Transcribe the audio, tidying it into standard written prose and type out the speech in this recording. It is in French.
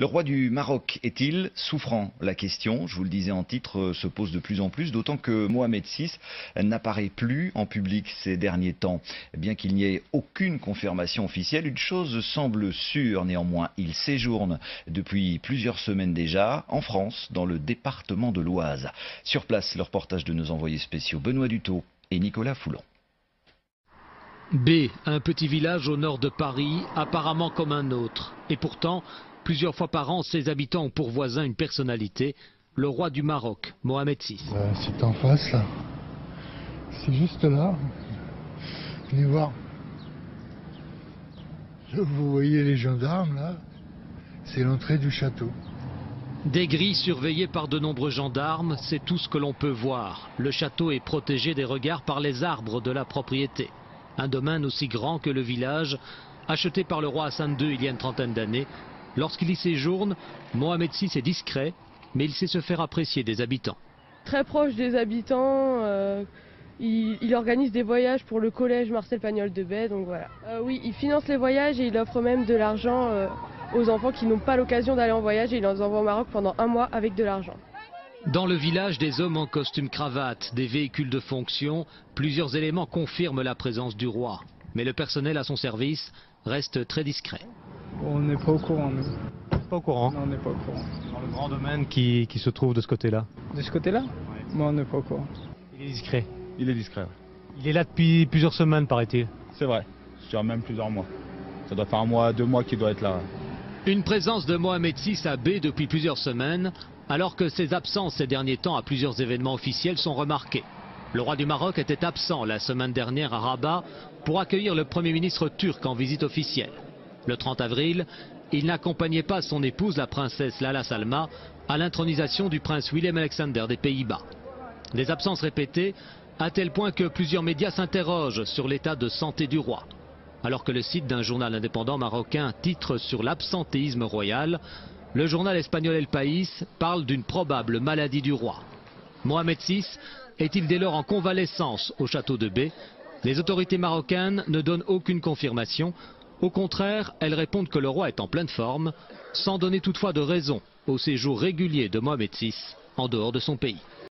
Le roi du Maroc est-il souffrant? La question, je vous le disais en titre, se pose de plus en plus, d'autant que Mohamed VI n'apparaît plus en public ces derniers temps. Bien qu'il n'y ait aucune confirmation officielle, une chose semble sûre néanmoins. Il séjourne depuis plusieurs semaines déjà en France, dans le département de l'Oise. Sur place, le reportage de nos envoyés spéciaux Benoît Dutot et Nicolas Foulon. B, un petit village au nord de Paris, apparemment comme un autre. Et pourtant, plusieurs fois par an, ses habitants ont pour voisin une personnalité, le roi du Maroc, Mohamed VI. C'est en face là. C'est juste là. Venez voir. Vous voyez les gendarmes là. C'est l'entrée du château. Des grilles surveillées par de nombreux gendarmes, c'est tout ce que l'on peut voir. Le château est protégé des regards par les arbres de la propriété. Un domaine aussi grand que le village, acheté par le roi Hassan II il y a une trentaine d'années. Lorsqu'il y séjourne, Mohamed VI est discret, mais il sait se faire apprécier des habitants. Très proche des habitants, il organise des voyages pour le collège Marcel Pagnol de Bay, donc voilà. Oui, il finance les voyages et il offre même de l'argent aux enfants qui n'ont pas l'occasion d'aller en voyage et il les envoie au Maroc pendant un mois avec de l'argent. Dans le village, des hommes en costume cravate, des véhicules de fonction, plusieurs éléments confirment la présence du roi. Mais le personnel à son service reste très discret. On n'est pas au courant, nous. Pas au courant. Non, on n'est pas au courant. Dans le grand domaine qui se trouve de ce côté-là. De ce côté-là? Oui. Moi, on n'est pas au courant. Il est discret. Il est discret. Il est là depuis plusieurs semaines, paraît-il. C'est vrai. Je dirais même plusieurs mois. Ça doit faire un mois, 2 mois qu'il doit être là. Une présence de Mohamed VI à B depuis plusieurs semaines, alors que ses absences ces derniers temps à plusieurs événements officiels sont remarquées. Le roi du Maroc était absent la semaine dernière à Rabat pour accueillir le Premier ministre turc en visite officielle. Le 30 avril, il n'accompagnait pas son épouse, la princesse Lala Salma, à l'intronisation du prince Willem-Alexander des Pays-Bas. Des absences répétées, à tel point que plusieurs médias s'interrogent sur l'état de santé du roi. Alors que le site d'un journal indépendant marocain titre sur l'absentéisme royal, le journal espagnol El País parle d'une probable maladie du roi. Mohamed VI est-il dès lors en convalescence au château de B? Les autorités marocaines ne donnent aucune confirmation. Au contraire, elles répondent que le roi est en pleine forme, sans donner toutefois de raison au séjour régulier de Mohamed VI en dehors de son pays.